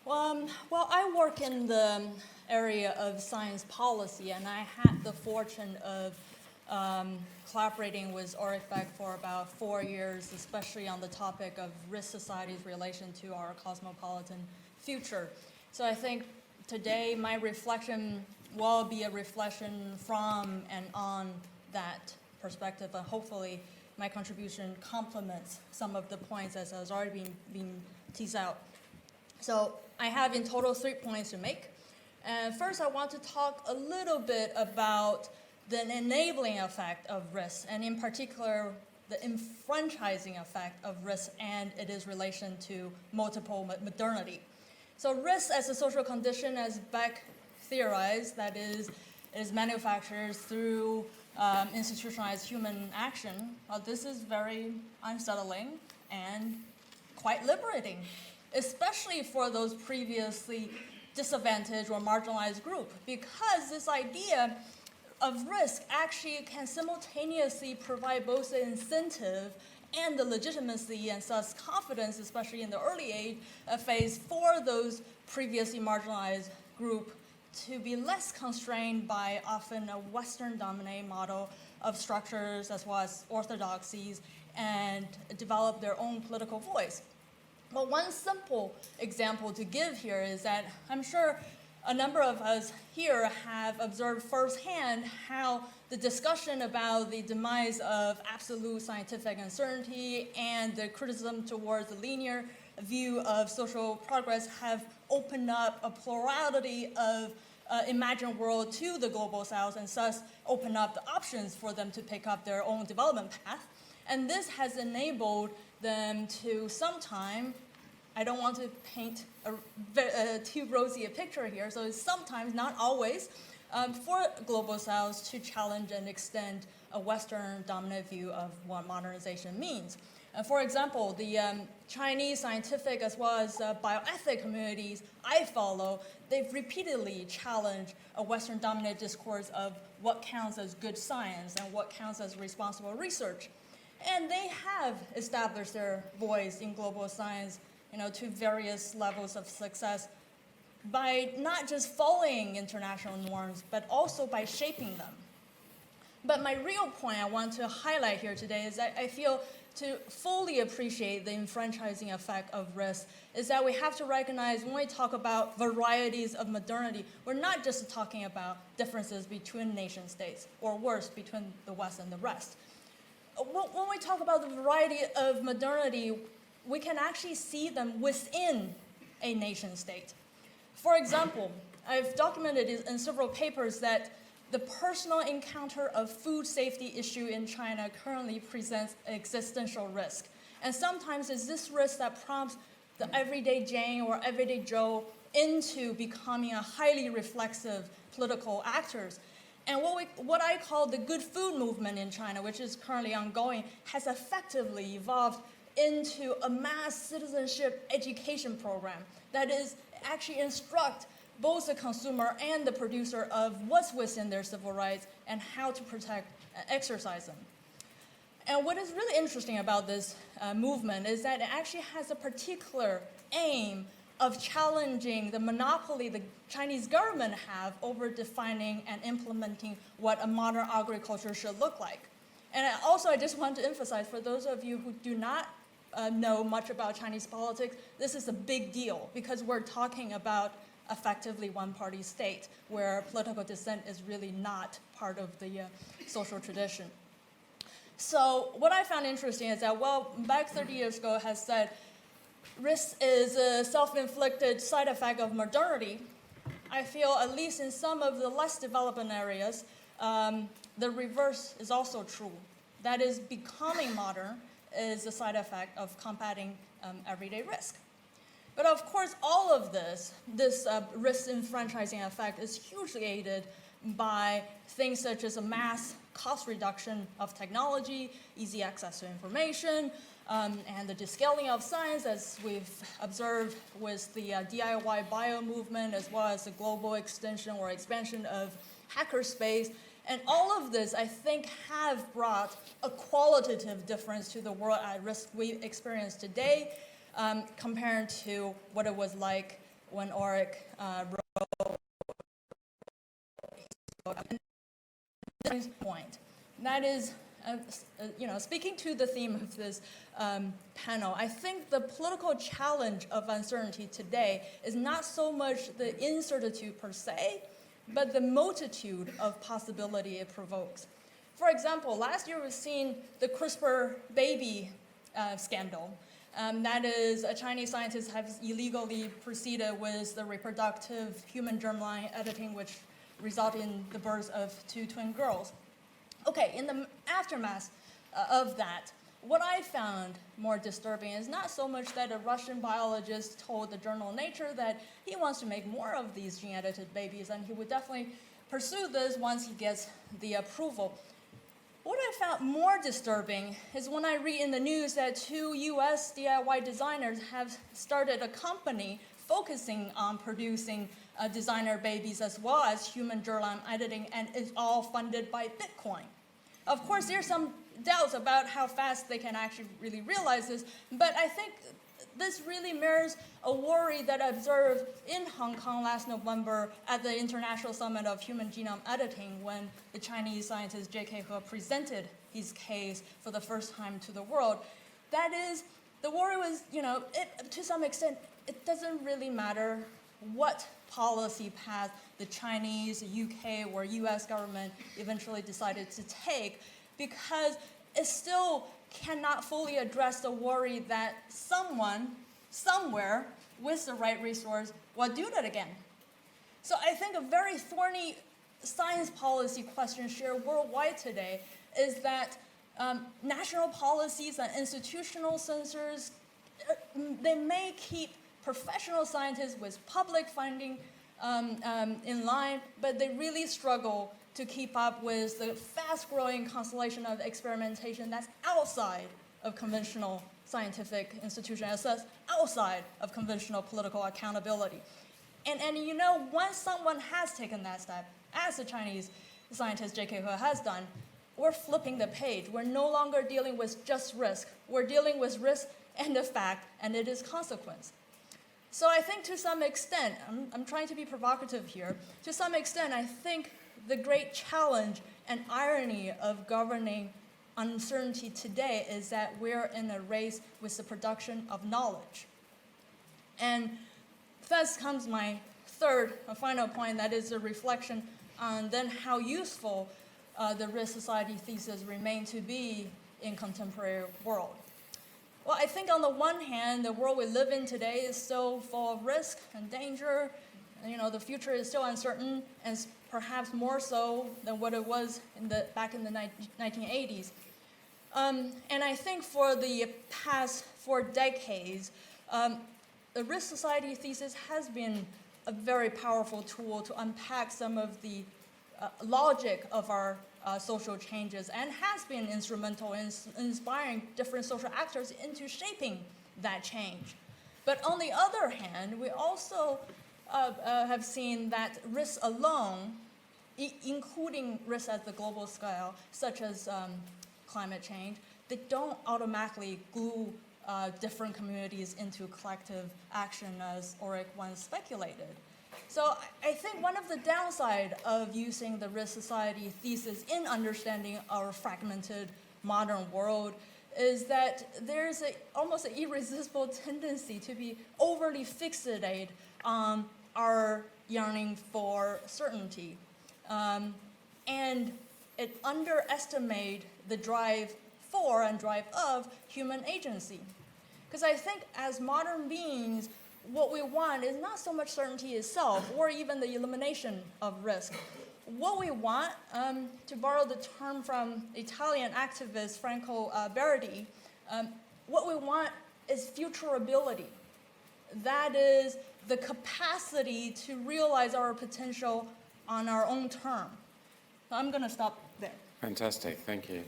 Well, I work in the area of science policy, and I had the fortune of collaborating with ORIFAC for about 4 years, especially on the topic of risk society's relation to our cosmopolitan future. So I think today my reflection will be a reflection from and on that perspective, and hopefully my contribution complements some of the points as has already been teased out. So I have in total 3 points to make. And first, I want to talk a little bit about the enabling effect of risk, and in particular, the enfranchising effect of risk and its relation to multiple modernity. So risk as a social condition, as Beck theorized, that is, it is manufactured through institutionalized human action. Well, this is very unsettling and quite liberating, especially for those previously disadvantaged or marginalized group, because this idea of risk actually can simultaneously provide both the incentive and the legitimacy and thus confidence, especially in the early phase, for those previously marginalized group to be less constrained by often a Western-dominated model of structures as well as orthodoxies and develop their own political voice. Well, one simple example to give here is that I'm sure a number of us here have observed firsthand how the discussion about the demise of absolute scientific uncertainty and the criticism towards the linear view of social progress have opened up a plurality of imagined world to the global south, and thus open up the options for them to pick up their own development path. And this has enabled them to sometime, I don't want to paint a too rosy a picture here, so it's sometimes, not always, for global south to challenge and extend a Western dominant view of what modernization means. For example, the Chinese scientific as well as bioethic communities I follow, they've repeatedly challenged a Western dominant discourse of what counts as good science and what counts as responsible research. And they have established their voice in global science, to various levels of success by not just following international norms, but also by shaping them. But my real point I want to highlight here today is that I feel to fully appreciate the enfranchising effect of risk is that we have to recognize when we talk about varieties of modernity, we're not just talking about differences between nation states, or worse, between the West and the rest. When we talk about the variety of modernity, we can actually see them within a nation state. For example, I've documented in several papers that the personal encounter of food safety issue in China currently presents an existential risk. And sometimes it's this risk that prompts the everyday Jane or everyday Joe into becoming a highly reflexive political actors. And what I call the good food movement in China, which is currently ongoing, has effectively evolved into a mass citizenship education program that is actually instruct both the consumer and the producer of what's within their civil rights and how to protect and exercise them. And what is really interesting about this movement is that it actually has a particular aim of challenging the monopoly the Chinese government have over defining and implementing what a modern agriculture should look like. And also, I just want to emphasize, for those of you who do not know much about Chinese politics, this is a big deal because we're talking about effectively one-party state where political dissent is really not part of the social tradition. So what I found interesting is that, back 30 years ago has said, risk is a self-inflicted side effect of modernity. I feel, at least in some of the less developed areas, the reverse is also true. That is, becoming modern is a side effect of combating everyday risk. But of course, all of this risk enfranchising effect is hugely aided by things such as a mass cost reduction of technology, easy access to information, and the descaling of science, as we've observed with the DIY bio movement, as well as the global extension or expansion of hackerspace. And all of this, I think, have brought a qualitative difference to the world at risk we experience today compared to what it was like when Ulrich wrote his point. That is, speaking to the theme of this panel, I think the political challenge of uncertainty today is not so much the incertitude per se, but the multitude of possibility it provokes. For example, last year we've seen the CRISPR baby scandal. That is, a Chinese scientist has illegally proceeded with the reproductive human germline editing, which resulted in the birth of 2 twin girls. Okay, in the aftermath of that, what I found more disturbing is not so much that a Russian biologist told the journal Nature that he wants to make more of these gene-edited babies, and he would definitely pursue this once he gets the approval. What I found more disturbing is when I read in the news that 2 US DIY designers have started a company focusing on producing designer babies as well as human germline editing, and it's all funded by Bitcoin. Of course, there's some doubts about how fast they can actually really realize this, but I think this really mirrors a worry that I observed in Hong Kong last November at the International Summit of Human Genome Editing, when the Chinese scientist J.K. He presented his case for the first time to the world. That is, the worry was, to some extent, it doesn't really matter what policy path the Chinese, the UK, or US government eventually decided to take, because it still cannot fully address the worry that someone, somewhere, with the right resource, will do that again. So I think a very thorny science policy question shared worldwide today is that national policies and institutional censors, they may keep professional scientists with public funding in line, but they really struggle to keep up with the fast-growing constellation of experimentation that's outside of conventional scientific institutions, that's outside of conventional political accountability. And once someone has taken that step, as the Chinese scientist J.K. He has done, we're flipping the page. We're no longer dealing with just risk. We're dealing with risk and the fact, and it is consequence. So I think to some extent, I'm trying to be provocative here, to some extent I think the great challenge and irony of governing uncertainty today is that we're in a race with the production of knowledge. And thus comes my third and final point, that is a reflection on then how useful the risk society thesis remain to be in contemporary world. Well, I think on the one hand, the world we live in today is still full of risk and danger. The future is still uncertain, and perhaps more so than what it was back in the 1980s. And I think for the past 4 decades, the risk society thesis has been a very powerful tool to unpack some of the logic of our social changes, and has been instrumental in inspiring different social actors into shaping that change. But on the other hand, we also have seen that risks alone, including risks at the global scale, such as climate change, they don't automatically glue different communities into collective action, as Ulrich once speculated. So I think one of the downside of using the risk society thesis in understanding our fragmented modern world is that there's almost an irresistible tendency to be overly fixated on our yearning for certainty. And it underestimates the drive for and drive of human agency. Because I think as modern beings, what we want is not so much certainty itself or even the elimination of risk. What we want, to borrow the term from Italian activist Franco Berardi, what we want is futurability. That is the capacity to realize our potential on our own term. So I'm going to stop there. Fantastic, thank you.